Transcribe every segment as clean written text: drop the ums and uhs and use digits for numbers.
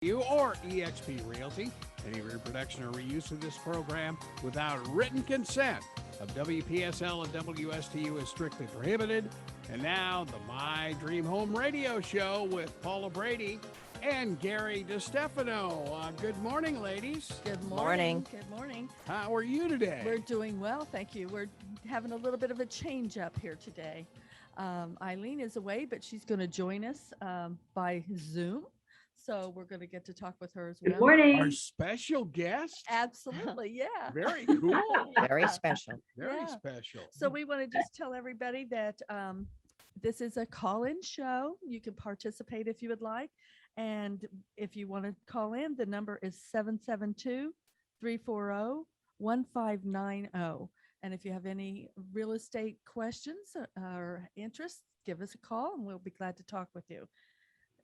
You or eXp Realty. Any reproduction or reuse of this program without written consent of WPSL and WSTU is strictly prohibited. And now, the My Dream Home Radio Show with Paula Brady and Gary DeStefano. Good morning, ladies. Good Morning. morning. Good morning. How are you today? We're doing well, thank you. We're having a little bit of a change up here today. Eileen is away, but she's going to join us by Zoom. So we're going to get to talk with her as well. Good morning. Our special guest. Absolutely, yeah. Very cool. Very special. Very Yeah. special. So we want to just tell everybody that this is a call-in show. You can participate if you would like. And if you want to call in, the number is 772-340-1590. And if you have any real estate questions or interests, give us a call and we'll be glad to talk with you.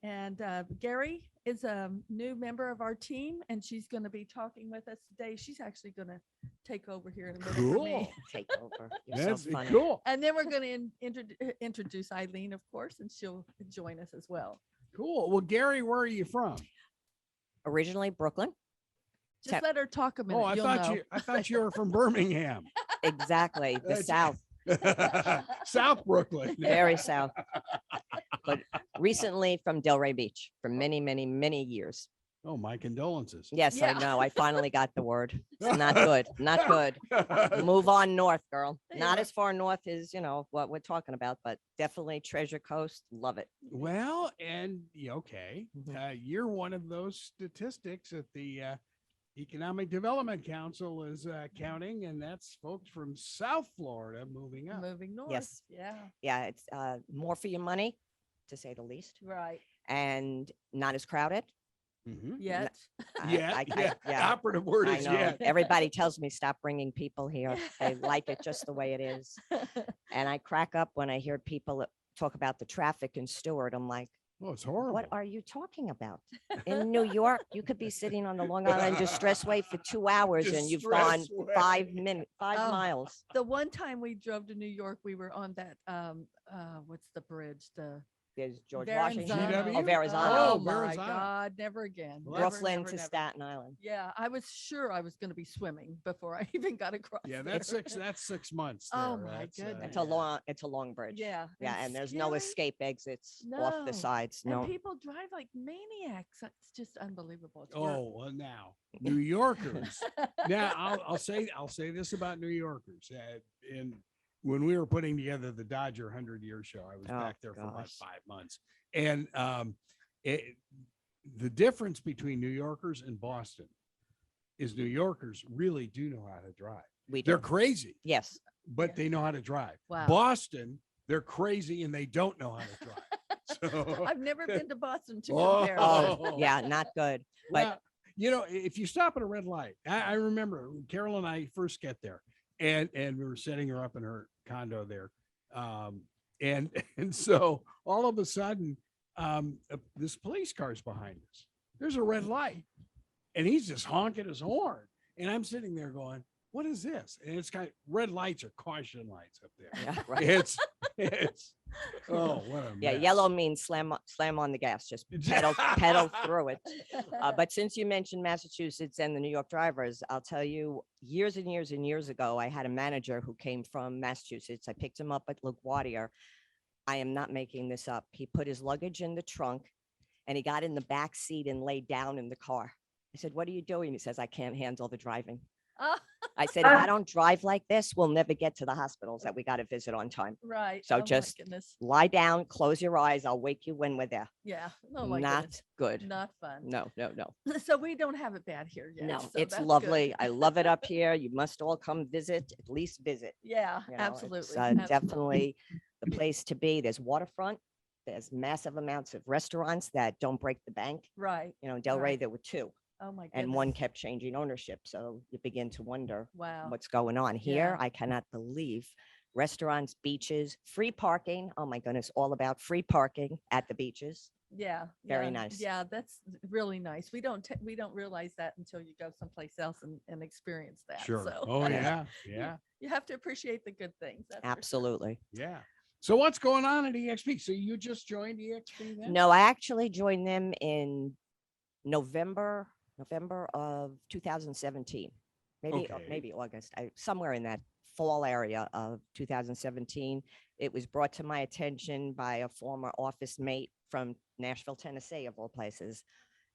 And Gary is a new member of our team, and she's going to be talking with us today. She's actually going to take over here in a minute for Cool. me. Take over. You're That's so funny. cool. And then we're going to introduce Eileen, of course, and she'll join us as well. Cool. Well, Gary, where are you from? Originally Brooklyn. Just Tap- let her talk a minute. Oh, I thought you were from Birmingham. Exactly. The That's- South. South Brooklyn. Very South. But recently from Delray Beach for many, many, many years. Oh, my condolences. Yes, Yeah. I know. I finally got the word. It's not good. Not good. Move on north, girl. Not Yeah. as far north as, what we're talking about, but definitely Treasure Coast. Love it. Well, and okay, Mhm. you're one of those statistics that the Economic Development Council is counting, and that's folks from South Florida moving up. Moving north. Yes. Yeah. Yeah, it's more for your money, to say the least, Right. and not as crowded. Mhm. Yet. Yeah, operative word I is know. yet. Everybody tells me stop bringing people here. They like it just the way it is. And I crack up when I hear people talk about the traffic in Stewart. I'm like, Oh, it's horrible. what are you talking about? In New York, you could be sitting on the Long Island Distressway for 2 hours and you've gone Distressway. 5 Oh. miles. The one time we drove to New York, we were on that, what's the bridge? The There's George Verrazano. Washington. GW? Oh, Verrazano. Oh, Oh, my Verrazano. God, never again. Well, Never, Brooklyn never, to never. Staten Island. Yeah, I was sure I was going to be swimming before I even got across. Yeah, there. that's 6 months. Oh, there. my That's, goodness. It's a long bridge. Yeah. Yeah, and there's no scary. escape exits off No. the sides. And No. people drive like maniacs. It's just unbelievable. It's work. Oh, well, now New Yorkers. Now I'll say this about New Yorkers. When we were putting together the Dodger 100-year show, I was Oh, back there for about gosh. 5 months, and the difference between New Yorkers and Boston is New Yorkers really do know how to drive. We They're do. crazy, Yes. but Yeah. they know how to drive. Wow. Boston, they're crazy and they don't know how to drive. So, I've never been to Boston to Oh. compare. Oh, yeah, not good. But well, if you stop at a red light, I remember Carol and I first get there, and we were setting her up in her condo there, and so all of a sudden, this police car's behind us. There's a red light, and he's just honking his horn, and I'm sitting there going, "What is this?" And it's got red lights or caution lights up there. yeah, right. It's oh, what a Yeah, mess. yellow means slam on the gas, just pedal through it. But since you mentioned Massachusetts and the New York drivers, I'll tell you, years and years and years ago, I had a manager who came from Massachusetts. I picked him up at LaGuardia. I am not making this up. He put his luggage in the trunk and he got in the back seat and laid down in the car. I said, "What are you doing?" He says, "I can't handle the driving." Oh, I said, "If I don't drive like this, we'll never get to the hospitals that we got to visit on time. right. So Oh, my just goodness. Lie down, close your eyes. I'll wake you when we're there." Yeah. Oh my Not goodness. good. Not fun. No, no, no. So we don't have it bad here yet. No, so it's that's good. lovely. I love it up here. You must all come visit, at least visit. Yeah, You know, it's, absolutely. Definitely the place to be. There's waterfront. There's massive amounts of restaurants that don't break the bank. Right. Delray, Right. there were 2 Oh my goodness. and one kept changing ownership. So you begin to wonder Wow. what's going on here. Yeah. I cannot believe restaurants, beaches, free parking. Oh my goodness, all about free parking at the beaches. Yeah. Very yeah, nice. Yeah, that's really nice. We don't realize that until you go someplace else and experience that. Sure. So Oh yeah, yeah, you have to appreciate the good things. That's for sure. Absolutely. yeah. So what's going on at EXP? So you just joined EXP then? No, I actually joined them in November of 2017, maybe Okay. maybe August, somewhere in that fall area of 2017. It was brought to my attention by a former office mate from Nashville, Tennessee, of all places.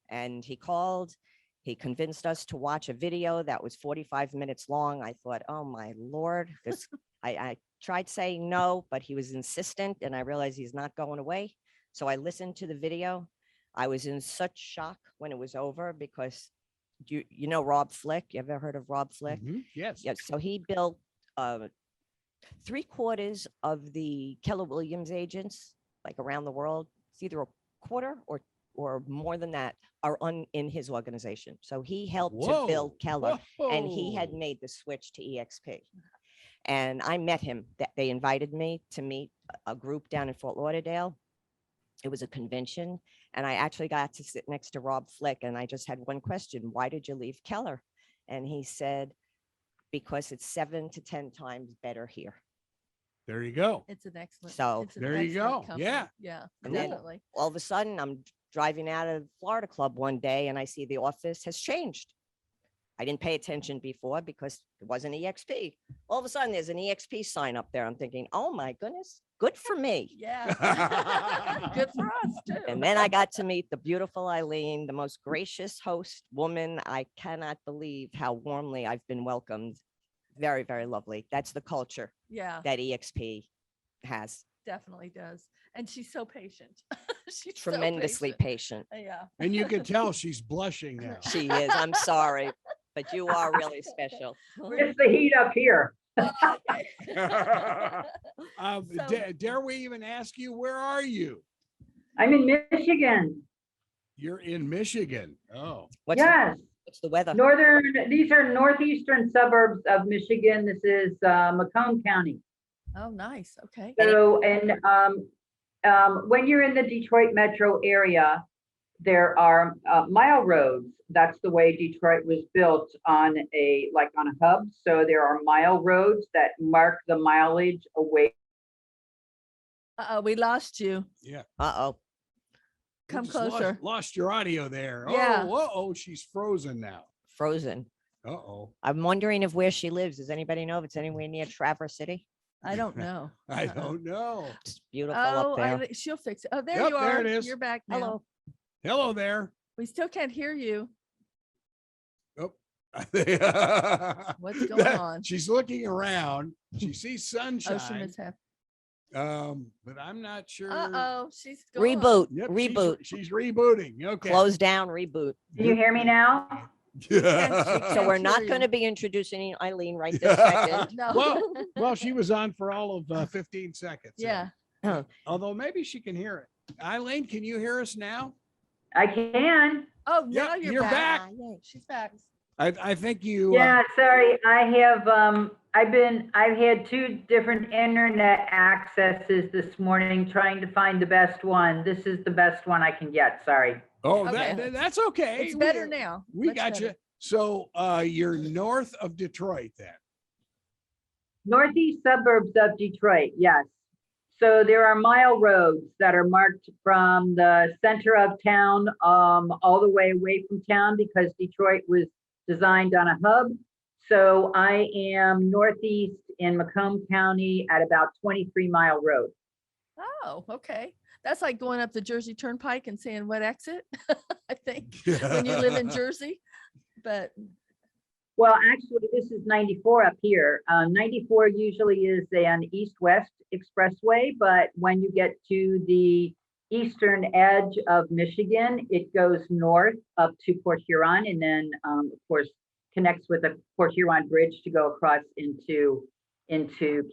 And he called, he convinced us to watch a video that was 45 minutes long. I thought, oh my Lord, this, I tried saying no, but he was insistent and I realized he's not going away. So I listened to the video. I was in such shock when it was over because you know Rob Flick. You ever heard of Rob Flick? Mhm. Yes. Yeah. So he built 3/4 of the Keller Williams agents, like around the world. It's either a quarter or more than that are in his organization. So he helped to build Keller, and he had Whoa. made the switch to EXP. And I met him. That they invited me to meet a group down in Fort Lauderdale. It was a convention, and I actually got to sit next to Rob Flick. And I just had one question: why did you leave Keller? And he said, because it's 7 to 10 times better here. There you go. It's an excellent. So, it's an there you excellent go. company. Yeah. Yeah, And then- definitely. All of a sudden, I'm driving out of Florida Club one day and I see the office has changed. I didn't pay attention before because it wasn't EXP. All of a sudden, there's an EXP sign up there. I'm thinking, oh my goodness, good for me. Yeah. Good for us too. And then I got to meet the beautiful Eileen, the most gracious host woman. I cannot believe how warmly I've been welcomed. Very, very lovely. That's the culture Yeah, that EXP has. definitely does. And she's so patient. She's so Tremendously patient. patient. Yeah. And you can tell she's blushing now. She is. I'm sorry, but you are really special. It's the heat up here. Okay. So- Dare we even ask you, where are you? I'm in Michigan. You're in Michigan. Oh, Yes, What's the weather? these are northeastern suburbs of Michigan. This is Macomb County. Oh, nice. Okay. So, and when you're in the Detroit metro area, there are mile roads. That's the way Detroit was built on a hub. So there are mile roads that mark the mileage away. We lost you. yeah. Uh-oh. We Come just lost- closer. Lost your audio there. Yeah. Oh, uh-oh, she's frozen now. Frozen. Uh-oh. I'm wondering if where she lives, does anybody know if it's anywhere near Traverse City? I don't know. I Uh-uh. don't know. It's beautiful Oh, up there. she'll fix it. Oh, there Yep, you there are. it is. You're back now. Hello. Hello there. We still can't hear you. Oh. What's going on? She's looking around. She sees sunshine. Ocean mishap. But I'm not sure. Uh-oh, she's gone. Reboot, Yep, reboot, She's rebooting. Okay. close down, reboot. Can you hear me now? So Can't we're hear not you. going to be introducing Eileen right this second. No. Well, she was on for all of 15 seconds. Yeah. Although maybe she can hear it. Eileen, can you hear us now? I can. Oh, Yep, now you're, you're back. back. Ah, yay. She's back. I think you. Yeah, sorry. I have, I've had 2 different internet accesses this morning trying to find the best one. This is the best one I can get. Sorry. Oh, Okay. that's okay. It's better now. We Much got better. you. So you're north of Detroit then. Northeast suburbs of Detroit, yes. So there are mile roads that are marked from the center of town all the way away from town because Detroit was designed on a hub. So I am northeast in Macomb County at about 23 Mile Road. Oh, okay. That's like going up the Jersey Turnpike and saying what exit, I think, when you live in Jersey. But Well, actually, this is 94 up here. 94 usually is an east-west expressway, but when you get to the eastern edge of Michigan, it goes north up to Port Huron and then, of course, connects with the Port Huron Bridge to go across into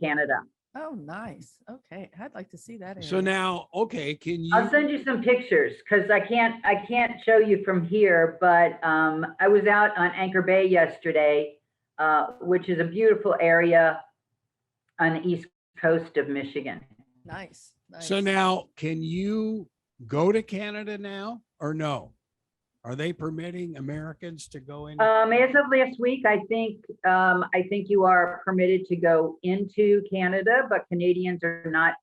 Canada. oh, nice. Okay, I'd like to see that. So area. now, okay, can you? I'll send you some pictures because I can't show you from here, but I was out on Anchor Bay yesterday, which is a beautiful area on the east coast of Michigan. Nice. So nice. now, can you go to Canada now or no? Are they permitting Americans to go in? As of last week, I think you are permitted to go into Canada, but Canadians are not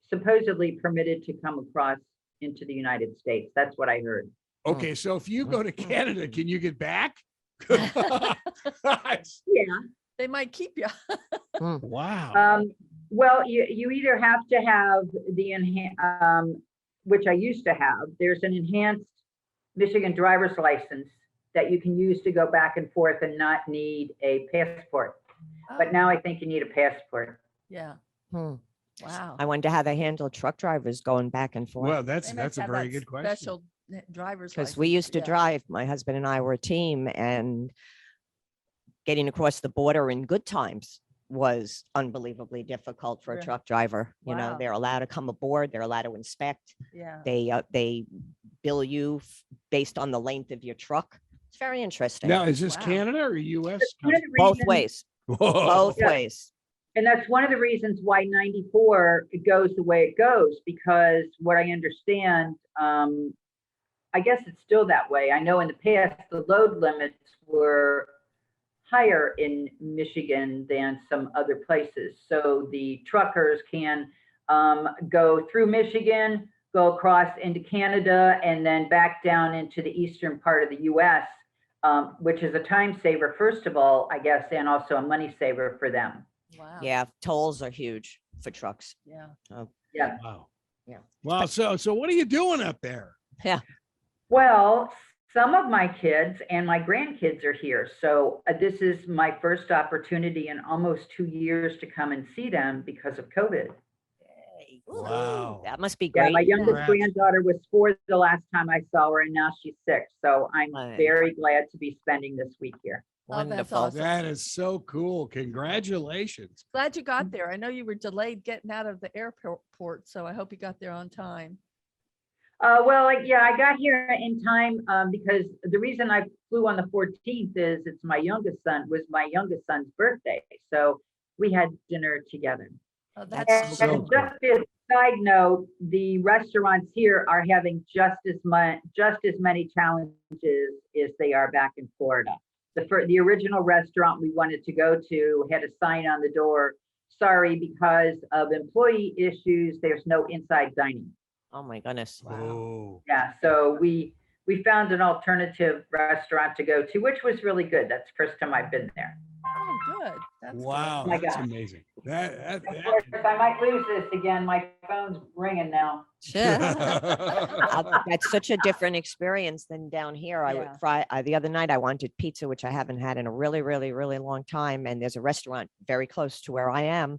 supposedly permitted to come across into the United States. That's what I heard. Okay, so if you go to Canada, can you get back? Yeah. They might keep you. Wow. Well, you either have to have the which I used to have, there's an enhanced Michigan driver's license that you can use to go back and forth and not need a passport. But now I think you need a passport. Yeah. Hmm. Wow. I wonder how they handle truck drivers going back and forth. Well, They that's must a have very that good question. Special driver's Because we license, used to yeah. drive, my husband and I were a team, and getting across the border in good times was unbelievably difficult for a Really? truck driver. You know, Wow. they're allowed to come aboard, they're allowed to inspect. Yeah. They bill you based on the length of your truck. It's very interesting. Now, is this Wow. Canada or US? One of the Both reasons- ways, Whoa. both Yeah. ways. And that's one of the reasons why 94 it goes the way it goes, because what I understand, I guess it's still that way. I know in the past, the load limits were higher in Michigan than some other places. So the truckers can go through Michigan, go across into Canada, and then back down into the eastern part of the US, which is a time saver, first of all, I guess, and also a money saver for them. Wow. Yeah, tolls are huge for trucks. Yeah. Yeah. Wow. Yeah. Wow. So what are you doing up there? Well, some of my kids and my grandkids are here. So this is my first opportunity in almost 2 years to come and see them because of COVID. Yay. Wow. That must be Yeah, great. my youngest Congrats. granddaughter was 4 the last time I saw her, and now she's 6. So I'm Right. very glad to be spending this week here. Oh, that's Wonderful. awesome. That is so cool. Congratulations. Glad you got there. I know you were delayed getting out of the airport, so I hope you got there on time. Yeah, I got here in time because the reason I flew on the 14th is it's my youngest son's birthday. So we had dinner together. Oh, That's that's so And cool. just as a side note, the restaurants here are having just as many challenges as they are back in Florida. The original restaurant we wanted to go to had a sign on the door, sorry, because of employee issues, there's no inside dining. Oh, my goodness. Oh, Yeah, so we found an alternative restaurant to go to, which was really good. That's the first time I've been there. Oh, good. That's good. wow. Oh my That's God. amazing. That, Of course, I might lose this again. My phone's ringing now. That's such a different experience than down here. I would Yeah. the other night I wanted pizza, which I haven't had in a really, really, really long time. And there's a restaurant very close to where I am.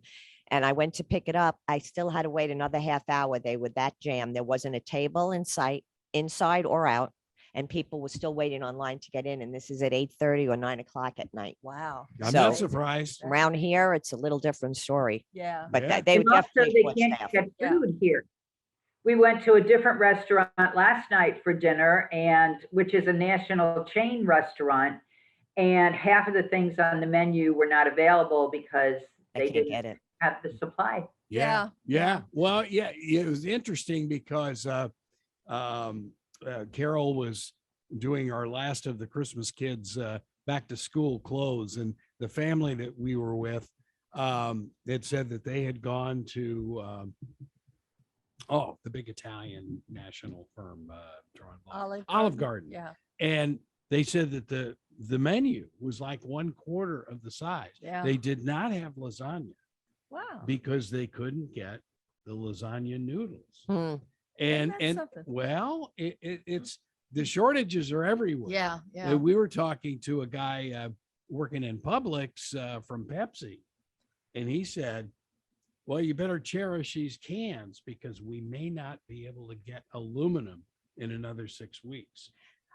And I went to pick it up. I still had to wait another half hour. They were that jammed. There wasn't a table in sight, inside or out. And people were still waiting online to get in. And this is at 8:30 or 9 o'clock at night. Wow. I'm So- not surprised. Around here, it's a little different story, Yeah. but Yeah. they And were also, definitely they can't short-staffed. get Yeah. food here. We went to a different restaurant last night for dinner, and which is a national chain restaurant. And half of the things on the menu were not available because I they can't didn't get it. have the supply. Yeah. Yeah, Yeah. Well, yeah, it was interesting because Carol was doing our last of the Christmas kids back to school clothes, and the family that we were with had said that they had gone to the big Italian national firm, drawing blank. Olive Garden. Yeah. And they said that the menu was like 1/4 of the size. Yeah. They did not have lasagna Wow. because they couldn't get the lasagna noodles. Hmm. And that and something? well, it's the shortages are everywhere. Yeah. Yeah. And we were talking to a guy working in Publix from Pepsi, and he said, "Well, you better cherish these cans because we may not be able to get aluminum in another 6 weeks."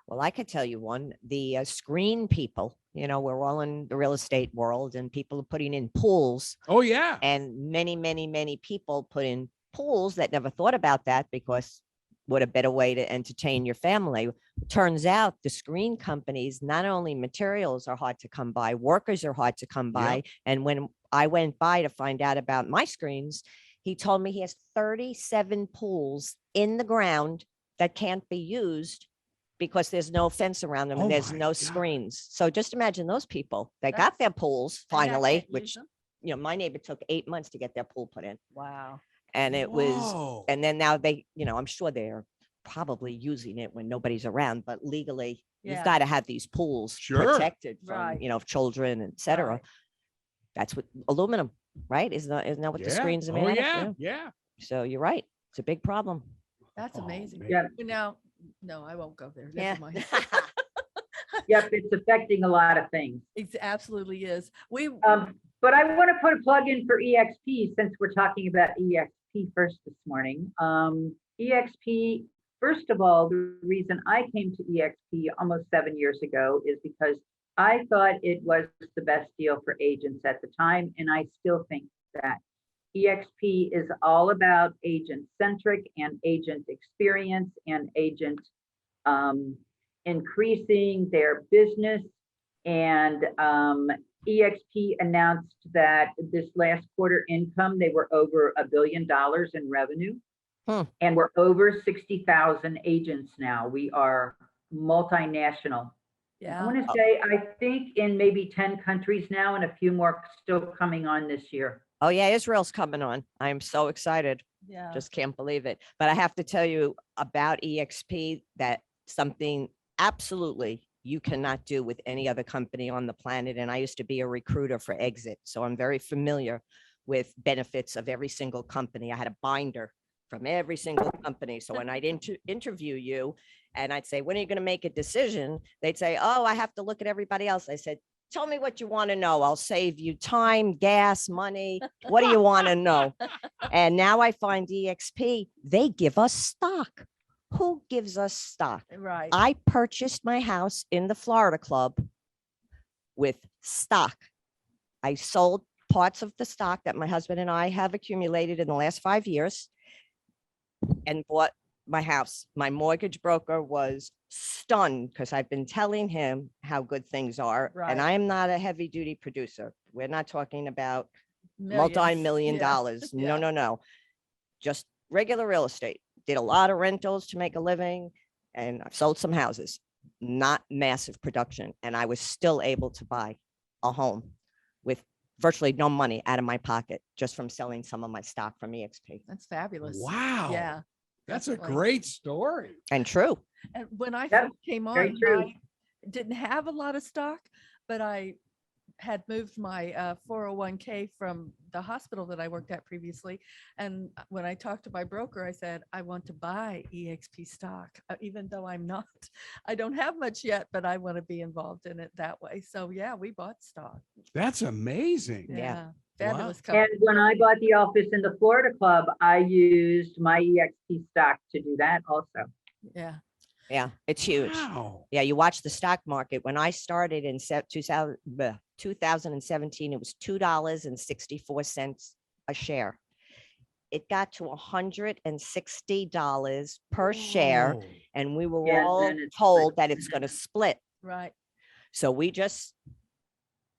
Well, I could tell you one, the screen people, we're all in the real estate world and people are putting in pools, Oh yeah, and many, many, many people put in pools that never thought about that because what a better way to entertain your family. Turns out the screen companies, not only materials are hard to come by, workers are hard to come by. And when I went by to find out about my screens, he told me he has 37 pools in the ground that can't be used because there's no fence around them Oh and there's my no God. screens. So just imagine those people that That's- got their pools And I finally, can't use which, them? my neighbor took 8 months to get their pool put in. Wow. And it was, Whoa. and then now they, I'm sure they're probably using it when nobody's around, but legally, Yeah. you've got to have these pools Sure. protected from, Right. you know, children, et cetera. Right. That's what aluminum, right? Isn't that what the Yeah. screens are Oh, made out yeah, of? yeah. So you're right. It's a big problem. That's Oh, amazing. man. Yeah. But now, no, I won't go there. Yeah. Never mind. Yep, it's affecting a lot of things. It absolutely is. We, But I want to put a plug in for EXP since we're talking about EXP first this morning. EXP, first of all, the reason I came to EXP almost 7 years ago is because I thought it was the best deal for agents at the time, and I still think that. EXP is all about agent centric and agent experience and agent increasing their business. And EXP announced that this last quarter income, they were over $1 billion in revenue. And we're over 60,000 agents now. We are multinational. I yeah, want to say, I think in maybe 10 countries now and a few more still coming on this year. Oh yeah, Israel's coming on. I am so excited. yeah. Just can't believe it. But I have to tell you about EXP, that something absolutely you cannot do with any other company on the planet. And I used to be a recruiter for Exit, so I'm very familiar with benefits of every single company. I had a binder from every single company. So when I'd interview you and I'd say, when are you going to make a decision? They'd say, oh, I have to look at everybody else. I said, tell me what you want to know. I'll save you time, gas, money. What do you want to know? And now I find EXP, they give us stock. Who gives us stock? Right. I purchased my house in the Florida Club with stock. I sold parts of the stock that my husband and I have accumulated in the last 5 years and bought my house. My mortgage broker was stunned because I've been telling him how good things are. Right. And I am not a heavy duty producer. We're not talking about Millions. multi-million Yeah. dollars. Yeah. No, no, no. Just regular real estate. Did a lot of rentals to make a living, and I've sold some houses, not massive production. And I was still able to buy a home with virtually no money out of my pocket just from selling some of my stock from EXP. That's fabulous. Wow. Yeah. That's a definitely. great story. And true. And when I Yep, first came very on, true. I didn't have a lot of stock, but I had moved my 401k from the hospital that I worked at previously. And when I talked to my broker, I said, I want to buy EXP stock, even though I'm not, I don't have much yet, but I want to be involved in it that way. So yeah, we bought stock. That's amazing. Yeah. Fabulous And company. when I bought the office in the Florida Club, I used my EXP stock to do that also. Yeah. Yeah, it's huge. Wow. Yeah, you watch the stock market. When I started in 2017, it was $2.64 a share. It got to $160 per share, Whoa. and we were Yeah, all then it's told split. that it's going to split. Right. So we just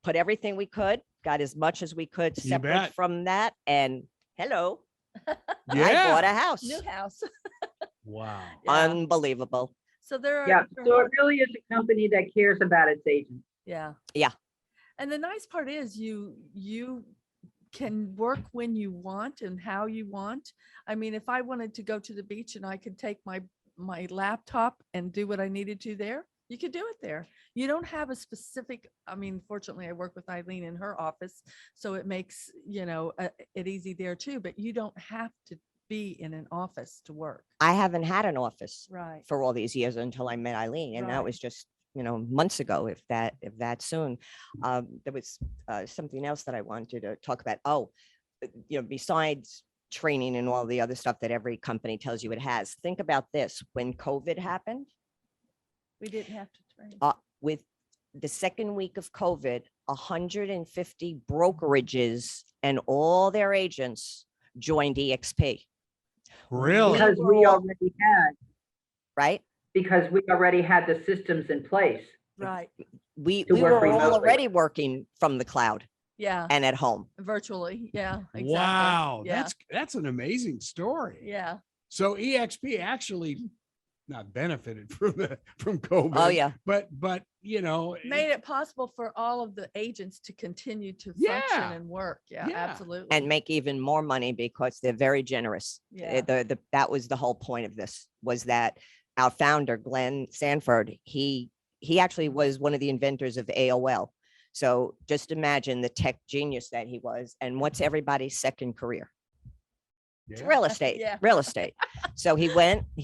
put everything we could, got as much as we could You separate bet. from that, and hello, I bought Yeah. a house. New house. Wow. Yeah. Unbelievable. So there are. Yeah, there so are- it really is a company that cares about its agents. Yeah. Yeah. And the nice part is you can work when you want and how you want. I mean, if I wanted to go to the beach and I could take my laptop and do what I needed to there, you could do it there. You don't have a specific, I mean, fortunately I work with Eileen in her office, so it makes, it easy there too, but you don't have to be in an office to work. I haven't had an office Right. for all these years until I met Eileen, and that Right. was just months ago, if that soon. There was something else that I wanted to talk about. Besides training and all the other stuff that every company tells you it has, think about this: when COVID happened, We didn't have to train. with the second week of COVID, 150 brokerages and all their agents joined EXP, Really? Because we already had, right? because we already had the systems in place. Right. We To work were all remotely. already working from the cloud Yeah. and at home. Virtually. Yeah. Exactly. Wow. Yeah. That's an amazing story. Yeah. So EXP actually not benefited from COVID. Oh, yeah. But you know, Made it possible for all of the agents to continue to Yeah. function and work. Yeah, Yeah. absolutely. And make even more money because they're very generous. Yeah. That was the whole point of this, was that our founder, Glenn Sanford, he actually was one of the inventors of AOL. So just imagine the tech genius that he was. And what's everybody's second career? It's yeah. real estate, Yeah. real estate. So he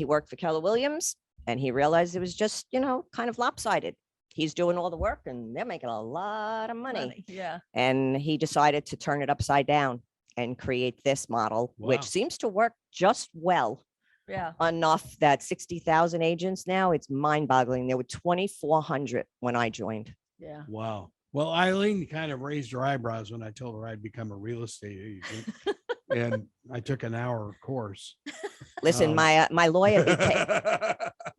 worked for Keller Williams, and he realized it was just, kind of lopsided. He's doing all the work and they're making a lot of money. Yeah. And he decided to turn it upside down and create this model, Wow. which seems to work just well Yeah. enough that 60,000 agents now. It's mind boggling. There were 2,400 when I joined. Yeah. Wow. Well, Eileen kind of raised her eyebrows when I told her I'd become a real estate agent, and I took an hour course. Listen, Um,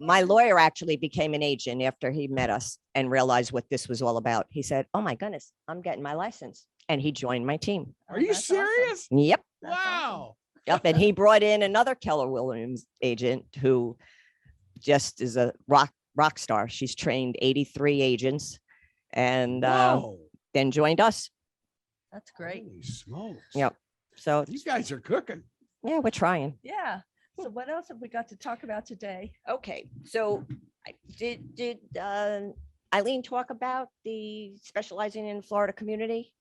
my lawyer actually became an agent after he met us and realized what this was all about. He said, "Oh my goodness, I'm getting my license." And he joined my team. Are you That's awesome. serious? Yep. That's awesome. Wow. Yep. And he brought in another Keller Williams agent who just is a rock star. She's trained 83 agents and Whoa. then joined us. That's great. Holy smokes. Yep. So You guys are cooking. yeah, we're trying. Yeah. So what else have we got to talk about today? Okay. So did Eileen talk about the specializing in Florida community?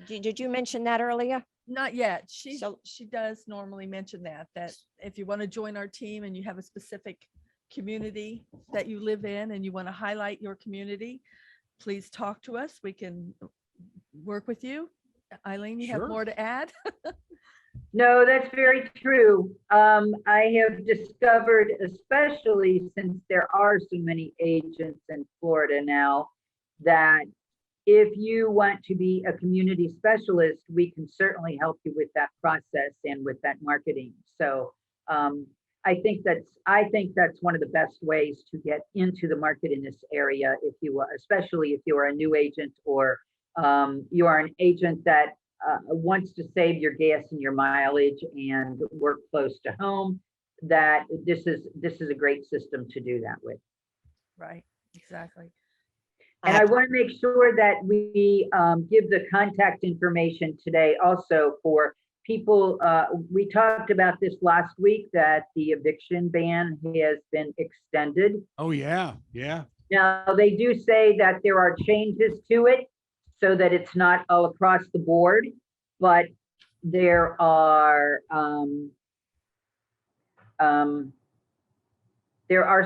Did you mention that earlier? Not yet. So- She does normally mention that if you want to join our team and you have a specific community that you live in and you want to highlight your community, please talk to us. We can work with you. Eileen, you Sure. have more to add? No, that's very true. I have discovered, especially since there are so many agents in Florida now, that if you want to be a community specialist, we can certainly help you with that process and with that marketing. So I think that's one of the best ways to get into the market in this area, especially if you are a new agent or you are an agent that wants to save your gas and your mileage and work close to home. That this is a great system to do that with. Right, exactly. And I want to make sure that we give the contact information today also for people. We talked about this last week, that the eviction ban has been extended. Oh, yeah. Yeah. Now, they do say that there are changes to it so that it's not all across the board, but there are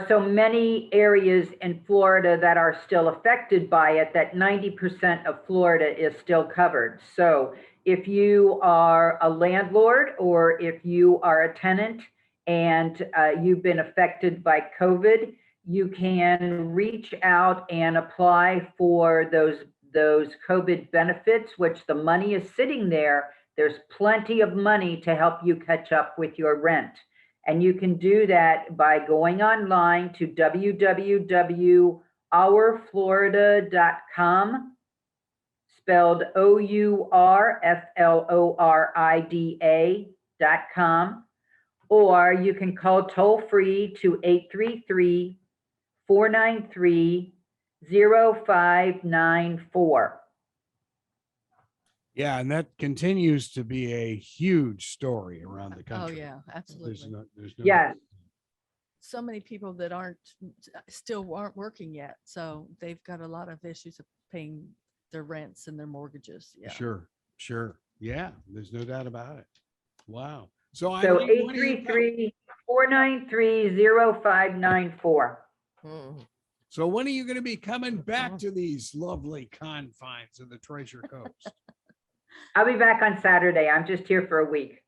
so many areas in Florida that are still affected by it that 90% of Florida is still covered. So if you are a landlord or if you are a tenant and you've been affected by COVID, you can reach out and apply for those COVID benefits, which the money is sitting there. There's plenty of money to help you catch up with your rent. And you can do that by going online to www.ourflorida.com, spelled OURFLORIDA.com, or you can call toll free to 833-493-0594. Yeah. And that continues to be a huge story around the Oh, country. yeah, There's absolutely. there's no. Yes. So many people that still aren't working yet. So they've got a lot of issues of paying their rents and their mortgages. Yeah. Sure. Sure. Yeah. There's no doubt about it. Wow. So So Eileen, when are you coming- 833-493-0594. So when are you going to be coming back to these lovely confines of the Treasure Coast? I'll be back on Saturday. I'm just here for a week.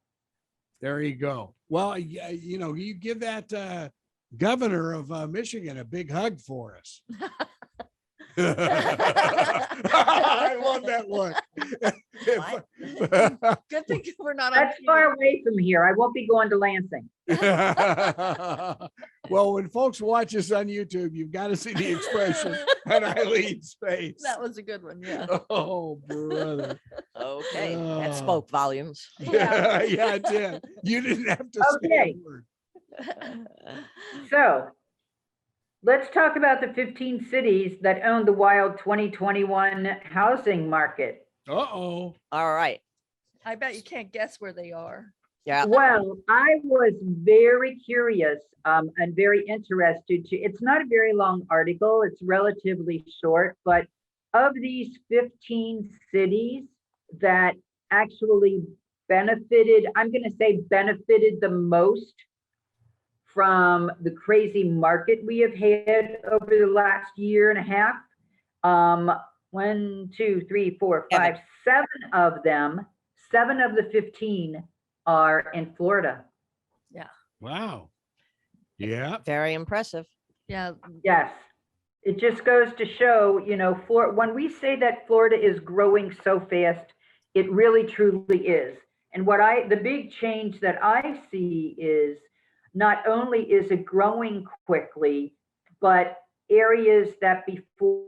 There you go. Well, you give that governor of Michigan a big hug for us. I love that one. Good thing we're not on That's TV. far away from here. I won't be going to Lansing. Well, when folks watch us on YouTube, you've got to see the expression on Eileen's face. That was a good one. Yeah. Oh, brother. Okay, Oh. that spoke volumes. Yeah, yeah, it did. You didn't have to say Okay. a word. So let's talk about the 15 cities that own the wild 2021 housing market. Uh-oh. All right. I bet you can't guess where they are. Yeah. Well, I was very curious and very interested to, it's not a very long article, it's relatively short, but of these 15 cities that actually benefited, I'm going to say benefited the most from the crazy market we have had over the last year and a half. 1, 2, 3, 4, 5, 7 of them, 7 of the 15 are in Florida. Wow. Yeah. Very impressive. Yeah. Yes. It just goes to show, you know, when we say that Florida is growing so fast, it really truly is. And the big change that I see is not only is it growing quickly, but areas that before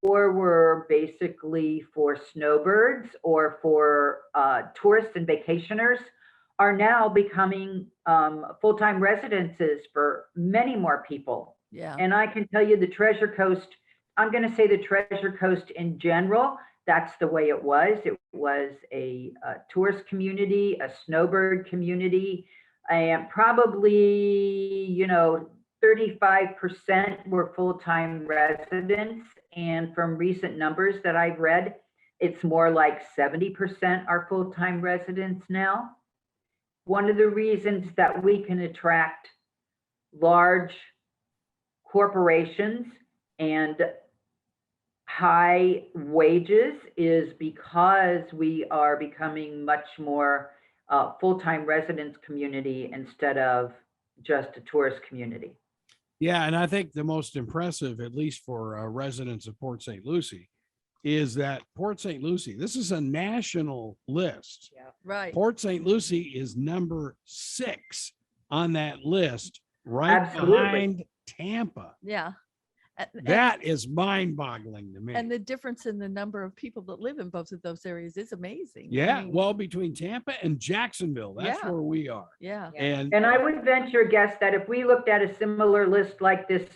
were basically for snowbirds or for tourists and vacationers are now becoming full-time residences for many more people. Yeah. And I can tell you the Treasure Coast, I'm going to say the Treasure Coast in general, that's the way it was. It was a tourist community, a snowbird community, and probably, you know, 35% were full-time residents. And from recent numbers that I've read, it's more like 70% are full-time residents now. One of the reasons that we can attract large corporations and high wages is because we are becoming much more full-time residence community instead of just a tourist community. Yeah, and I think the most impressive, at least for residents of Port St. Lucie, is that Port St. Lucie, this is a national list. Right. Port St. Lucie is number 6 on that list, right Absolutely. behind Tampa. Yeah. That is mind-boggling to me. And the difference in the number of people that live in both of those areas is amazing. I Yeah, mean, well, between Tampa and Jacksonville, that's Yeah. where we are. yeah. And And I would venture a guess that if we looked at a similar list like this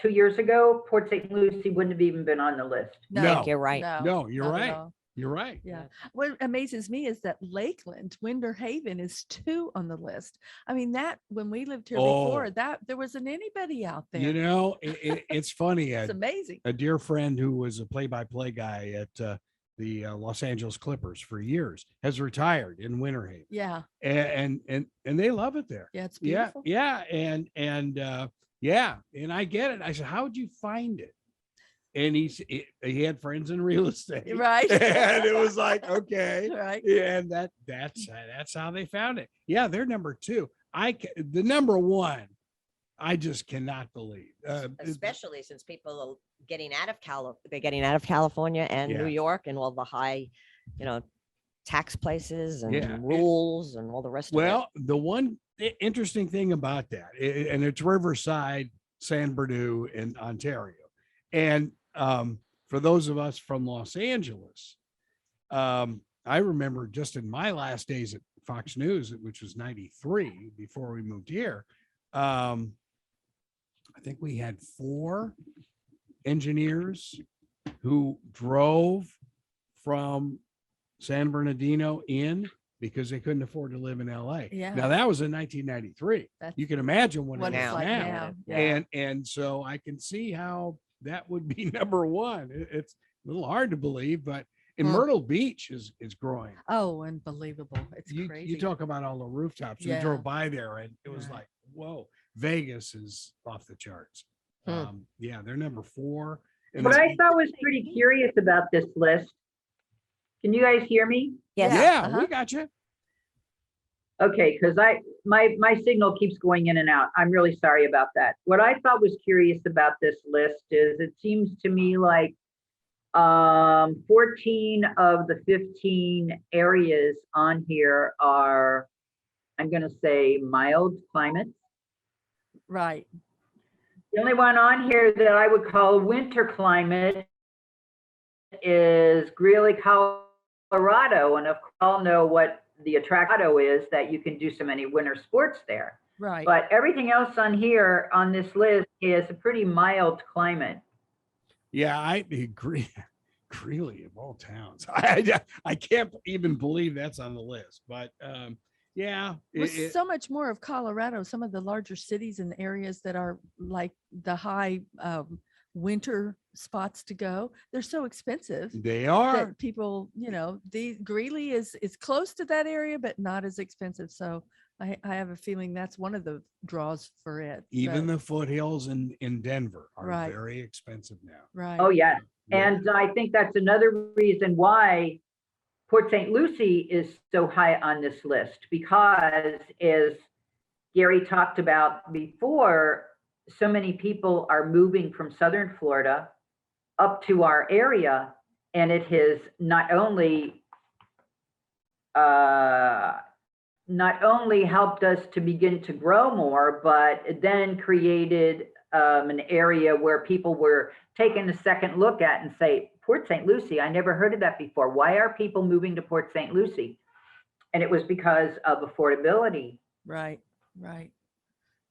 2 years ago, Port St. Lucie wouldn't have even been on the list. No. I think you're right. no, you're not at right. all. You're right. Yeah. What amazes me is that Lakeland, Winter Haven is 2 on the list. I mean, that when we lived here before, Oh. that there wasn't anybody out there. You know, it's funny. It's amazing. A dear friend who was a play-by-play guy at the Los Angeles Clippers for years has retired in Winter Haven, Yeah. and they love it there. Yeah. It's Yeah, beautiful. yeah, and yeah, and I get it. I said, "How'd you find it?" And he had friends in real estate, Right. and it was like, okay, Right. yeah, and that's how they found it. Yeah, they're number 2. The number 1, I just cannot believe. Especially since people are getting out of they're getting out of California and Yeah. New York and all the high, you know, tax places and Yeah. rules and all the rest of Well, the one interesting thing about that, and it's Riverside, San Bernardino, in Ontario. And for those of us from Los Angeles, I remember just in my last days at Fox News, which was 93 before we moved here, I think we had 4 engineers who drove from San Bernardino in because they couldn't afford to live in LA. Yeah. Now that was in 1993. That's You can imagine what what it it's is now. like now. now. Yeah. And so I can see how that would be number 1. It's a little hard to believe, but in Hmm. Myrtle Beach is growing. Oh, unbelievable. It's You crazy. talk about all the rooftops. We Yeah. drove by there and it was Right. like, whoa, Vegas is off the charts. Yeah, they're number 4. And What it's- I thought was pretty curious about this list, can you guys hear me? Yes. yeah, uh-huh. we got you. Okay, because my signal keeps going in and out. I'm really sorry about that. What I thought was curious about this list is it seems to me like 14 of the 15 areas on here are, I'm going to say, mild climates. Right. The only one on here that I would call winter climate is Greeley, Colorado. And of course, all know what the attraction is, that you can do so many winter sports there. Right. But everything else on here on this list is a pretty mild climate. Yeah, I agree. Greeley of all towns. I can't even believe that's on the list, but yeah, With so much more of Colorado, some of the larger cities and areas that are like the high winter spots to go, they're so expensive they are. that people, the Greeley is close to that area, but not as expensive. So I have a feeling that's one of the draws for it. Even but- the foothills in Denver are Right. very expensive now. right. Oh, yeah. Yeah. And I think that's another reason why Port St. Lucie is so high on this list, because as Gary talked about before, so many people are moving from Southern Florida up to our area, and it has not only helped us to begin to grow more, but it then created an area where people were taking a second look at and say, Port St. Lucie, I never heard of that before. Why are people moving to Port St. Lucie? And it was because of affordability. Right. Right.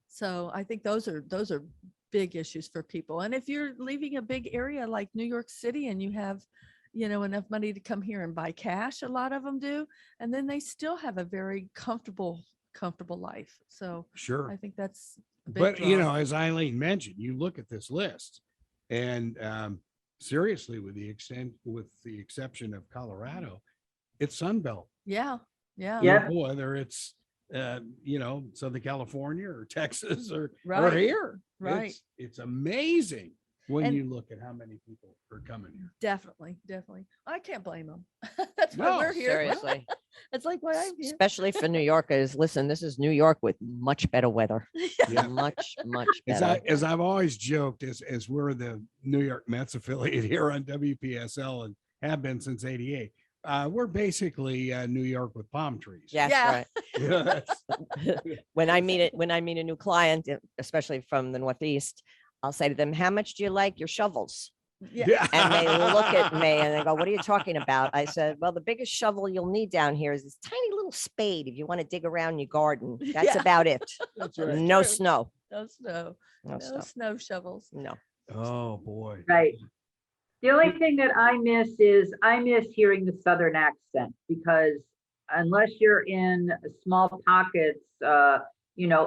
So I think those are big issues for people. And if you're leaving a big area like New York City and you have, enough money to come here and buy cash, a lot of them do, and then they still have a very comfortable life. So Sure. I think that's a big But draw. as Eileen mentioned, you look at this list and seriously, with the exception of Colorado, it's Sunbelt. Yeah. Yeah. Yeah. Whether it's Southern California or Texas or Right. here. Right. It's amazing when And- you look at how many people are coming here. Definitely. I can't blame them. That's why No, we're here. Seriously, It's like why I'm here. especially for New Yorkers. Listen, this is New York with much better weather. Yeah. Much As better. I've always joked, as we're the New York Mets affiliate here on WPSL and have been since '88, we're basically New York with palm trees. Yes, Yeah. right. Yeah, that's- When I meet a new client, especially from the Northeast, I'll say to them, "How much do you like your shovels?" Yeah. And they look at me and they go, "What are you talking about?" I said, "Well, the biggest shovel you'll need down here is this tiny little spade if you want to dig around your garden. That's Yeah. about it. That's right. No snow. No snow. No No snow. snow shovels. No." Oh boy. Right. The only thing that I miss hearing the Southern accent, because unless you're in small pockets,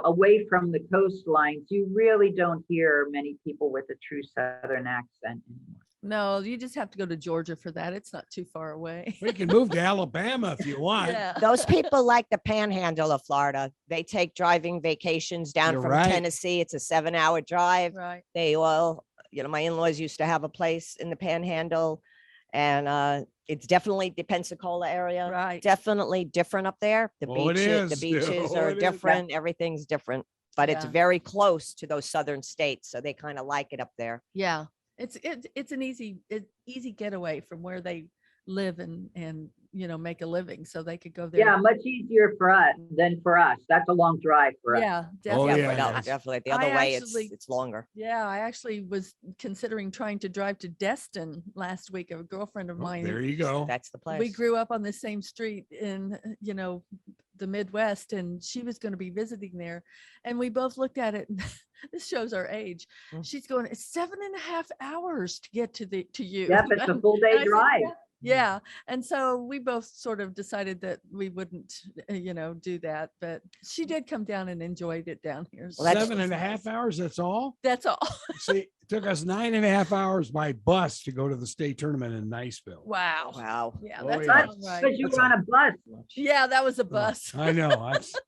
away from the coastlines, you really don't hear many people with a true Southern accent anymore. No, you just have to go to Georgia for that. It's not too far away. We can move to Alabama if you want. Yeah. Those people like the panhandle of Florida. They take driving vacations down You're from right. Tennessee. It's a 7-hour drive. Right. They all, my in-laws used to have a place in the panhandle, and it's definitely the Pensacola area. Right. Definitely different up there. The Oh, it beaches, the is. beaches Oh, are it is. different. Everything's different, but it's Yeah. very close to those southern states, so they kind of like it up there. Yeah. It's an easy getaway from where they live and make a living, so they could go there. Yeah, much easier for us than for us. That's a long drive for us. Yeah, Oh, definitely. Yeah, but no, yes. definitely. The I other way, actually- it's longer. Yeah, I actually was considering trying to drive to Destin last week. A girlfriend of Oh, mine. there you go. That's the place. We grew up on the same street in, the Midwest, and she was going to be visiting there. And we both looked at it, and this shows our age. Mm. She's going, it's 7.5 hours to get to you. Yep, it's a full And I day said, drive. Yeah. And so we both sort of decided that we wouldn't, do that. But she did come down and enjoyed it down here. Well, that's- 7.5 hours. That's all. That's all. See, it took us 9.5 hours by bus to go to the state tournament in Niceville. Wow. Wow. Yeah, Oh, that's yeah. all right. Because you That's were on a bus. Yeah, that was a Oh, bus. I know.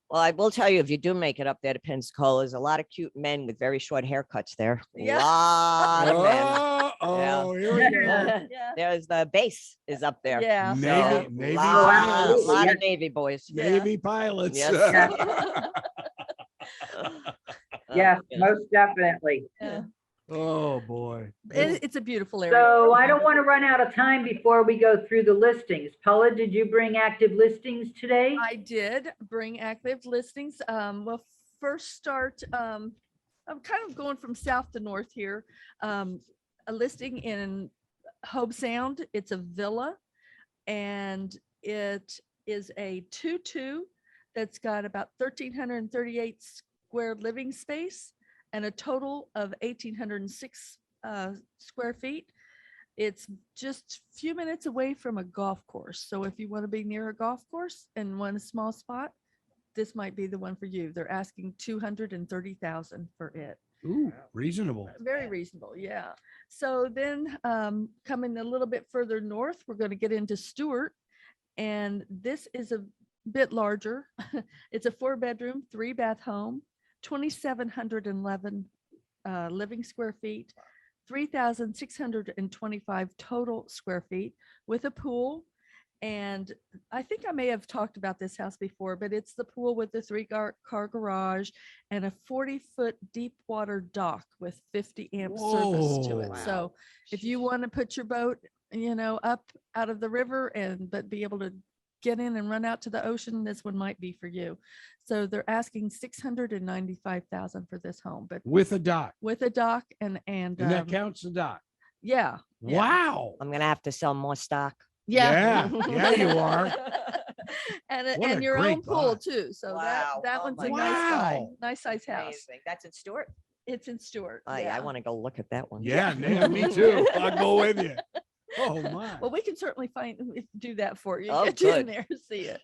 Well, I will tell you, if you do make it up there to Pensacola, there's a lot of cute men with very short haircuts there. Yeah. Lot of men. Oh, here we go. Yeah. There's the base is up there. Yeah. Navy- So, Navy lot pilots. of Navy boys. Yeah. Navy pilots. Yes. Yes, Yeah. most definitely. Yeah. Oh, boy. It's a beautiful area. So I don't want to run out of time before we go through the listings. Paula, did you bring active listings today? I did bring active listings. We'll first start, I'm kind of going from south to north here. A listing in Hobe Sound. It's a villa, and it is a 2-2 that's got about 1,338 square living space and a total of 1,806 square feet. It's just a few minutes away from a golf course. So if you want to be near a golf course and want a small spot, this might be the one for you. They're asking 230,000 for it. Ooh, reasonable. Very reasonable, yeah. So then coming a little bit further north, we're going to get into Stewart. And this is a bit larger. It's a 4-bedroom, 3-bath home, 2,711 living square feet, 3,625 total square feet with a pool. And I think I may have talked about this house before, but it's the pool with the 3-car garage and a 40-foot deep water dock with 50 amp service to it. Whoa. So if you want to put your boat, up out of the river but be able to get in and run out to the ocean, this one might be for you. So they're asking 695,000 for this home, but With a dock. with a dock and And that counts the dock. yeah. Yeah. Wow. I'm gonna have to sell more stock. Yeah. Yeah, you are. And What a your own great pool buy. too. So Wow. that Oh one's my a nice Wow. size house. Amazing. That's in Stewart. It's in Stewart. Oh, yeah, I want to go look at that one. Yeah, me too. I'll go with you. Oh, my. Well, we can certainly do that for you. Oh, Get you in good. there to see it.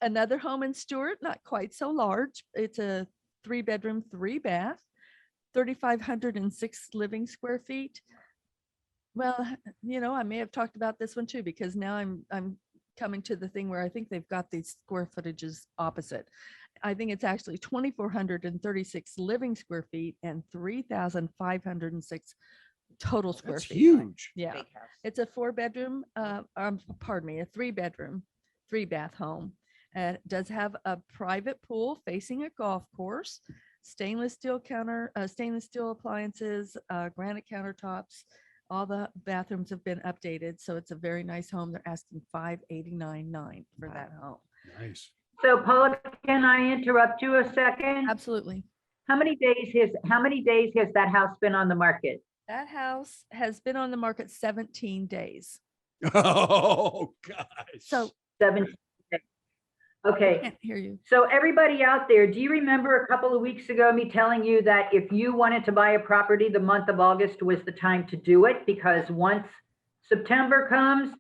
Another home in Stewart, not quite so large. It's a 3-bedroom, 3-bath, 3,506 living square feet. Well, I may have talked about this one too, because now I'm coming to the thing where I think they've got these square footages opposite. I think it's actually 2,436 living square feet and 3,506 total square That's feet. huge. Yeah. Big house. It's a 4-bedroom, pardon me, a 3-bedroom, 3-bath home. And it does have a private pool facing a golf course, stainless steel appliances, granite countertops. All the bathrooms have been updated. So it's a very nice home. They're asking $589,900 for that home. Nice. So Paula, can I interrupt you a second? Absolutely. How many days has that house been on the market? That house has been on the market 17 days. Oh, gosh. So 17 days. Okay. can't hear you. So everybody out there, do you remember a couple of weeks ago me telling you that if you wanted to buy a property, the month of August was the time to do it? Because once September comes,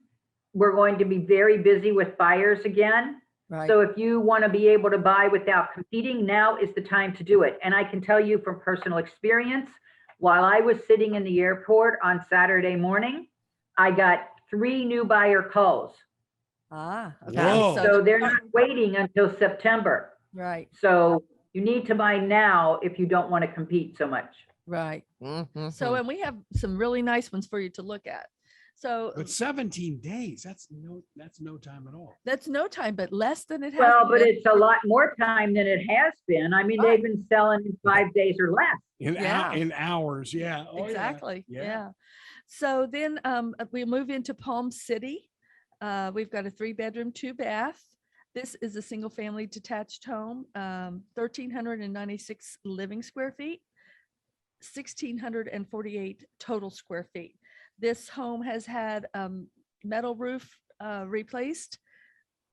we're going to be very busy with buyers again. Right. So if you want to be able to buy without competing, now is the time to do it. And I can tell you from personal experience, while I was sitting in the airport on Saturday morning, I got 3 new buyer calls. Okay. Whoa. So they're not waiting until September. Right. So you need to buy now if you don't want to compete so much. Right. Mhm. So, and we have some really nice ones for you to look at. So But 17 days, that's no time at all. that's no time, but less than it has. Well, but been. it's a lot more time than it has been. I mean, they've been selling in 5 days or less. Yeah. In hours, yeah. Oh, yeah. Exactly. Yeah. Yeah. So then we move into Palm City. We've got a 3-bedroom, 2-bath. This is a single family detached home, 1,396 living square feet, 1,648 total square feet. This home has had metal roof replaced,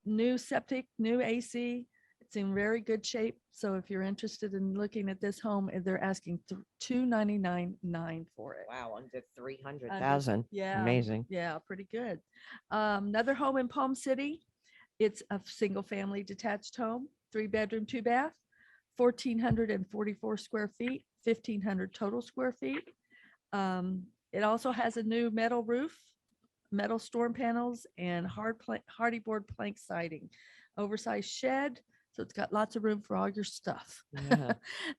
new septic, new AC. It's in very good shape. So if you're interested in looking at this home, they're asking $299,900 for it. Wow, under 300,000. Yeah. Amazing. Yeah, pretty good. Another home in Palm City. It's a single family detached home, 3-bedroom, 2-bath, 1,444 square feet, 1,500 total square feet. It also has a new metal roof, metal storm panels, and hardy board plank siding, oversized shed. So it's got lots of room for all your stuff. Yeah.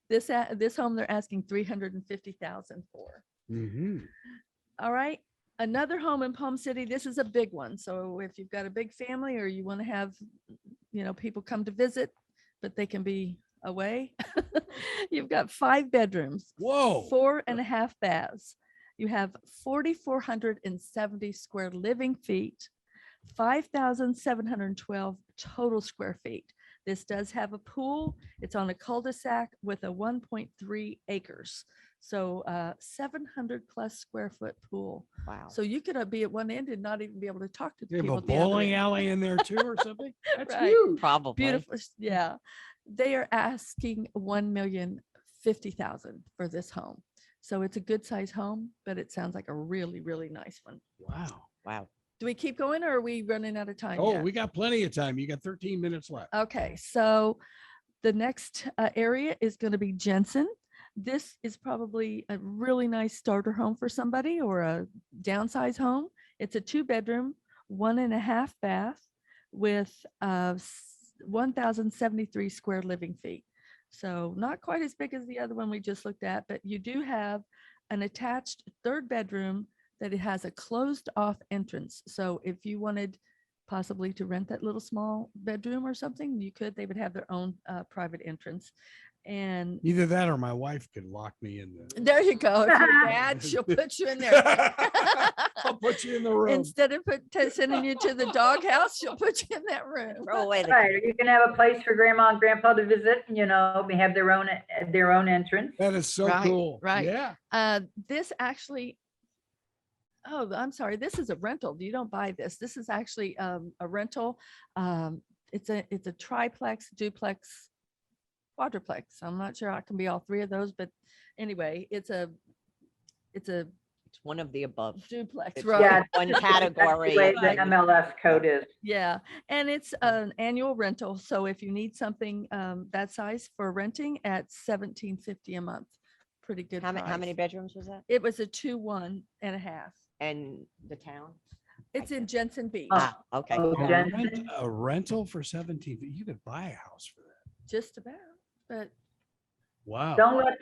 This home they're asking $350,000 for. Mhm. All right. Another home in Palm City. This is a big one. So if you've got a big family or you want to have, people come to visit, but they can be away, you've got 5 bedrooms, Whoa. 4.5 baths. You have 4,470 square living feet, 5,712 total square feet. This does have a pool. It's on a cul-de-sac with a 1.3 acres. So 700 plus square foot pool. Wow. So you could be at one end and not even be able to talk to You have people a at the other bowling end. alley in there too or something? That's Right. huge. Probably. Beautiful. Yeah. They are asking 1,050,000 for this home. So it's a good size home, but it sounds like a really, really nice one. Wow. Wow. Do we keep going or are we running out of time? Oh, yet? we got plenty of time. You got 13 minutes left. Okay, so the next area is going to be Jensen. This is probably a really nice starter home for somebody or a downsize home. It's a 2-bedroom, 1.5 bath with 1,073 square living feet. So not quite as big as the other one we just looked at, but you do have an attached 3rd bedroom that it has a closed off entrance. So if you wanted possibly to rent that little small bedroom or something, you could. They would have their own private entrance. And Either that or my wife could lock me in there you go. If you're bad, she'll put you in there. I'll put you in the room. Instead of sending you to the doghouse, she'll put you in that room. Throw away the Right, or you can have a place for grandma and grandpa to visit, you know, they have their own entrance. That is so Right, cool. right. Yeah. This actually, oh, I'm sorry. This is a rental. You don't buy this. This is actually a rental. It's a triplex, duplex, quadruplex. I'm not sure I can be all 3 of those, but anyway, it's a It's one of the above. duplex, It's right? Yeah, one that's category. the way the Right. MLS code is. Yeah, and it's an annual rental. So if you need something that size for renting at $1,750 a month, pretty good How many price. bedrooms was that? It was a 2, 1.5. And the town? It's in Jensen Beach, Ah, okay. Oh, A, Jensen. a rental for 17. You could buy a house for that. just about. But Wow. Don't let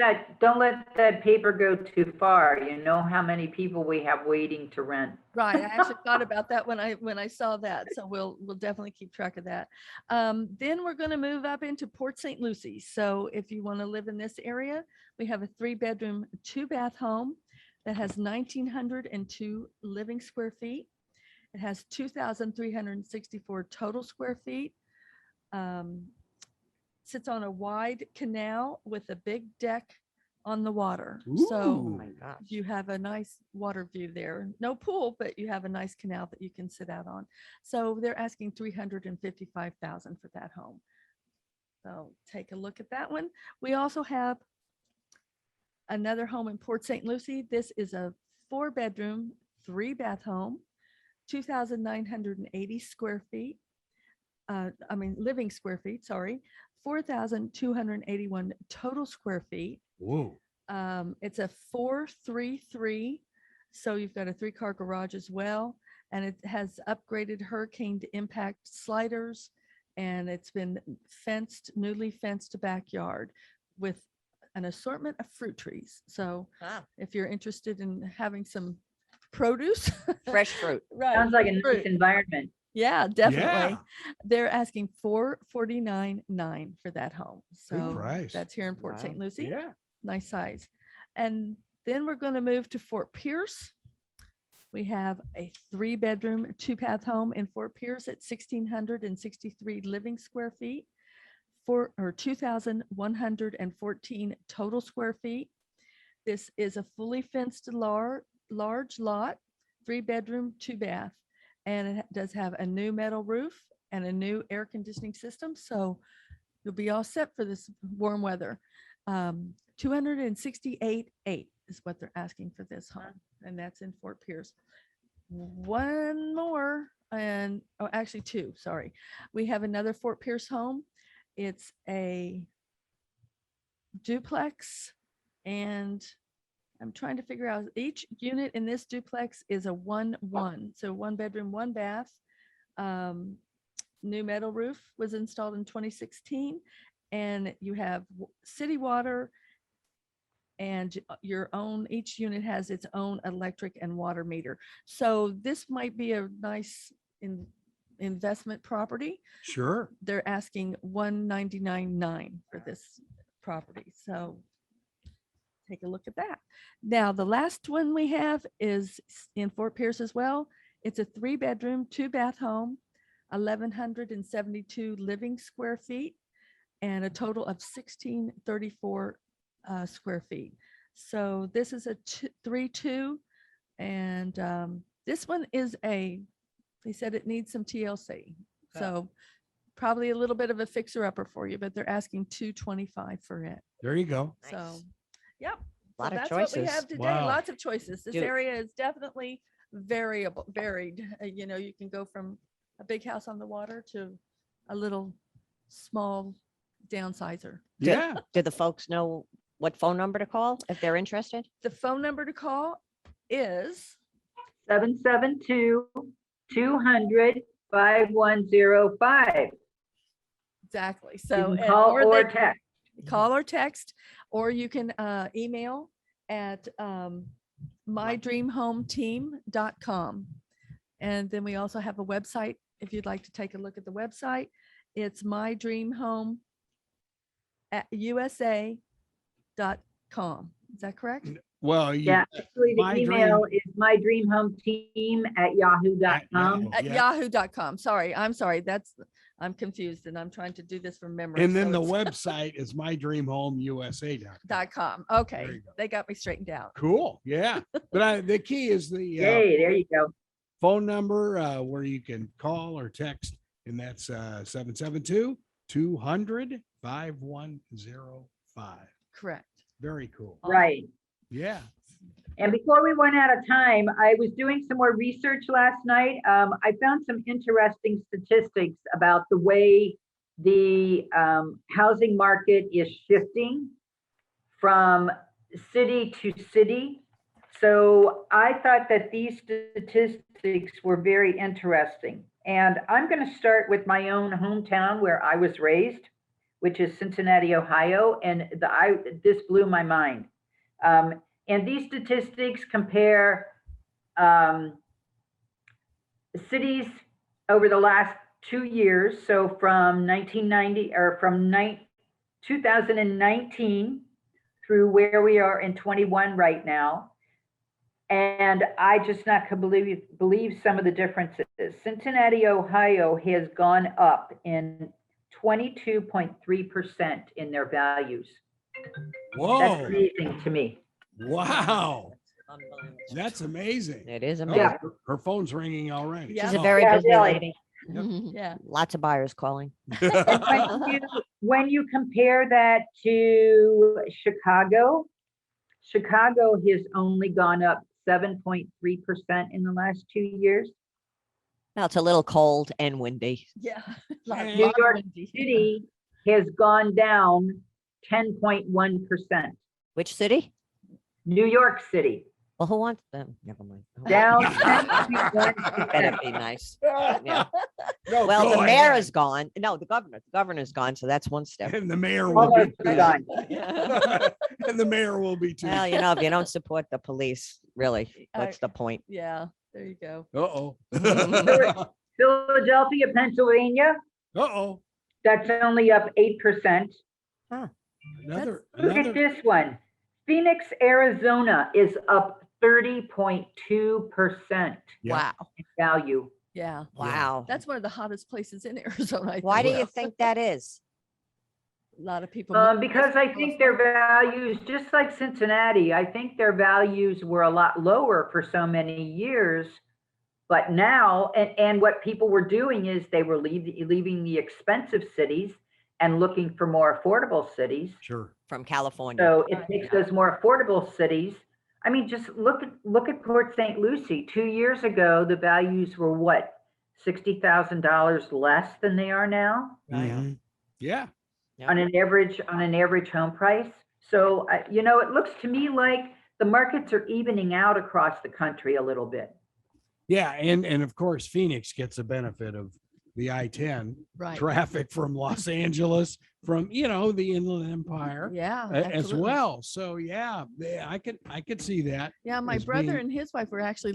that paper go too far. You know how many people we have waiting to rent. right, I actually thought about that when I saw that. So we'll definitely keep track of that. Then we're going to move up into Port St. Lucie. So if you want to live in this area, we have a 3-bedroom, 2-bath home that has 1,902 living square feet. It has 2,364 total square feet. Sits on a wide canal with a big deck on the water. Oh So my gosh. you have a nice water view there. No pool, but you have a nice canal that you can sit out on. So they're asking 355,000 for that home. So take a look at that one. We also have another home in Port St. Lucie. This is a 4-bedroom, 3-bath home, 2,980 square feet. Living square feet, sorry, 4,281 total square feet. Whoa. It's a 433. So you've got a 3-car garage as well. And it has upgraded hurricane impact sliders. And it's been newly fenced backyard with an assortment of fruit trees. So Ah, if you're interested in having some produce. fresh fruit. Right. Sounds like a nice fruit. environment. Yeah, definitely. Yeah. They're asking $449,900 for that home. So price. that's here in Port Wow. St. Lucie. Yeah. Nice size. And then we're going to move to Fort Pierce. We have a 3-bedroom, 2-bath home in Fort Pierce at 1,663 living square feet, 2,114 total square feet. This is a fully fenced large lot, 3-bedroom, 2-bath, and it does have a new metal roof and a new air conditioning system. So you'll be all set for this warm weather. 268,800 is what they're asking for this home, and that's in Fort Pierce. One more, and actually 2. Sorry, we have another Fort Pierce home. It's a duplex, and I'm trying to figure out each unit in this duplex is a 1-1. So 1 bedroom, 1 bath. New metal roof was installed in 2016, and you have city water and each unit has its own electric and water meter. So this might be a nice investment property. Sure. They're asking $199,900 for this property. So take a look at that. Now, the last one we have is in Fort Pierce as well. It's a 3-bedroom, 2-bath home, 1,172 living square feet, and a total of 1,634 square feet. So this is a 3-2, and this one is they said it needs some TLC. So probably a little bit of a fixer upper for you, but they're asking 225 for it. There you go. So, Nice. yep. So Lot of that's what we choices. have today. Wow. Lots of choices. This Do- area is definitely varied. You know, you can go from a big house on the water to a little small downsizer. Yeah. Do the folks know what phone number to call if they're interested? The phone number to call is 772-200-5105. exactly. You So can and- call or or they- text. call or text, or you can email at mydreamhometeam.com. And then we also have a website. If you'd like to take a look at the website, it's mydreamhomeusa.com. Is that correct? Well, you, Yeah, actually, My the email is mydreamhometeam@yahoo.com. At Yeah. yahoo.com. Sorry, I'm sorry. I'm confused and I'm trying to do this from memory. and then so the it's website is mydreamhomeusa.com. .com. Okay, There you go. they got me straightened out. Cool. Yeah. But the key is the Yay, there you go. phone number where you can call or text, and that's 772-200-5105. Correct. Very cool. Right. Yeah. And before we run out of time, I was doing some more research last night. I found some interesting statistics about the way the housing market is shifting from city to city. So I thought that these statistics were very interesting. And I'm going to start with my own hometown where I was raised, which is Cincinnati, Ohio. And this blew my mind. And these statistics compare cities over the last 2 years. So from 1990 or from 2019 through where we are in 21 right now. And I just not could believe some of the differences. Cincinnati, Ohio has gone up in 22.3% in their values. That's Whoa. amazing to me. Wow. That's amazing. It is Oh, amazing. Yeah. her phone's ringing already. Yeah. She's a Oh. very Yeah, busy really. lady. Yeah. Lots of buyers calling. When you compare that to Chicago, Chicago has only gone up 7.3% in the last 2 years. Now it's a little cold and windy. Yeah. New York windy. City has gone down 10.1%. Which city? New York City Well, who wants them? Never mind. down Better 10.1%. be nice. Yeah. No, Well, go the mayor ahead. is gone. No, the governor's gone. So that's one step. And the mayor will Almost be. gone. And the mayor will be too. Well, you know, if you don't support the police, really, I- what's the point? Yeah, there you go. Uh-oh. Philadelphia, Pennsylvania, Uh-oh. that's only up 8%. Another, Look at another, this one. Phoenix, Arizona is up 30.2% Yeah. Wow. in value. Yeah. Wow. That's one of the hottest places in Arizona. I Why do think. you think that is? A lot of people. move Because I think their values, just like Cincinnati, I think their values were a lot lower for so many years. But now, and what people were doing is they were leaving the expensive cities and looking for more affordable cities. Sure. From California. So it makes those more affordable cities. I mean, just look at Port St. Lucie. 2 years ago, the values were what, $60,000 less than they are now Mhm. Yeah. Yeah. on an average home price. So it looks to me like the markets are evening out across the country a little bit. Yeah. And of course, Phoenix gets a benefit of the I-10 Right. traffic from Los Angeles, from, the Inland Empire Yeah. as absolutely. well. So yeah, I could see that. Yeah, my as brother being- and his wife were actually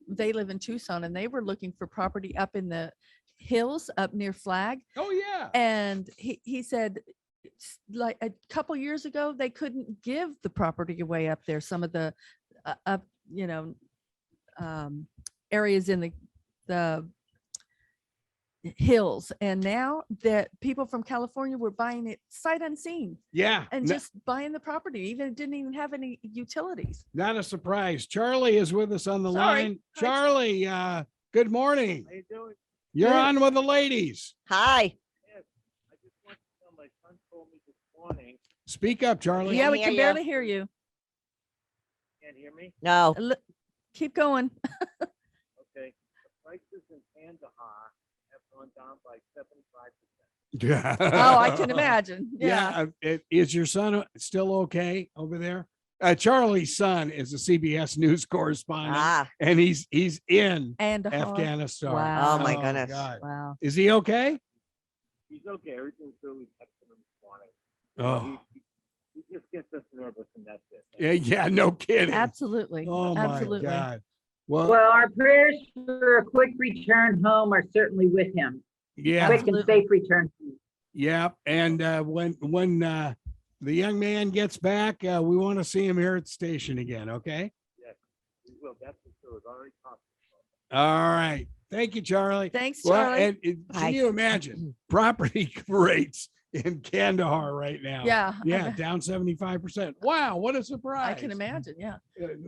they live in Tucson and they were looking for property up in the hills up near Flag. Oh, yeah. And he said, like a couple years ago, they couldn't give the property away up there. Some of the areas in the hills. And now that people from California were buying it sight unseen Yeah. and just buying the property, even didn't even have any utilities. Not a surprise. Charlie is with us on the Sorry. line. Hi. Charlie, good morning. You're Good. on with the ladies. Hi. morning. Speak up, Charlie. Yeah, we hear can ya. barely hear you. Can't hear me? No. Keep going. Okay. The prices in Kandahar have gone down by 75%. Oh, I can imagine. Yeah. Is your son still okay over there? Charlie's son is a CBS News correspondent, Ah, and he's in And Afghanistan. Wow. Oh, my goodness. God. wow. Is he okay? He's okay. Everything's really excellent this morning. Oh, He just gets us nervous and that's it. yeah, no kidding. Absolutely. Oh my Absolutely. God. Well, Well, our prayers for a quick return home are certainly with him. yeah, Quick and Absolutely. safe return. yeah. And when the young man gets back, we want to see him here at the station again. Okay. Yes, we will. That's for sure. It's already possible. All right. Thank you, Charlie. Thanks, Well, Charlie. can Bye. you imagine property rates in Kandahar right now? Yeah. Yeah, down 75%. Wow, what a surprise. I can imagine. Yeah.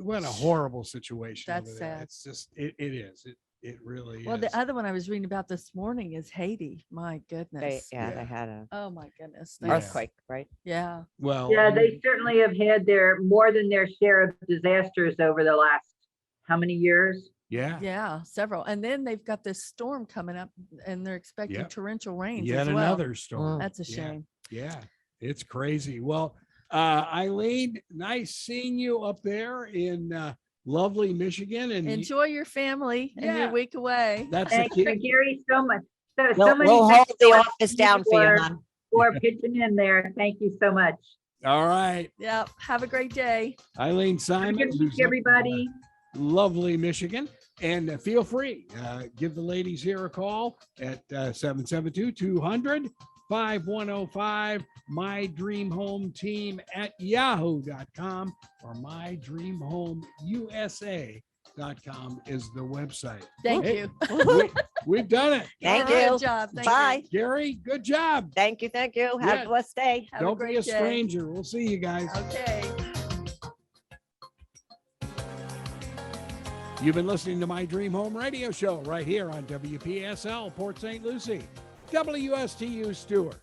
What a horrible situation. That's over there. sad. It's just, it is. It really Well, is. the other one I was reading about this morning is Haiti. My goodness. they Yeah. had a Oh my goodness. Yeah. earthquake, right? Yeah. Well, Yeah, they certainly have had more than their share of disasters over the last, how many years? yeah, Yeah. Several. And then they've got this storm coming up and they're expecting Yep. torrential rains yet as well. another storm. That's a Yeah, shame. Yeah, it's crazy. Well, Eileen, nice seeing you up there in lovely Michigan. And Enjoy your family and Yeah. your week away. that's the Thank you, key. Gary, so much. So We'll, many we'll thanks hold the for- office down for you, for- hon. For pitching in there. Thank you so much. All right. Yep. Have a great day. Eileen Have a Simon. good week, everybody. Lovely Michigan. And feel free, give the ladies here a call at 772-200-5105, mydreamhometeam@yahoo.com or mydreamhomeusa.com is the website. Thank Hey, you. We've done it. Thank Good you. job. Thank you. Bye. Gary, good job. Thank you. Thank you. Have Yeah. a blessed day. Have a Don't be great a day. stranger. We'll see you guys. Okay. You've been listening to My Dream Home Radio Show right here on WPSL Port St. Lucie, WSTU Stewart.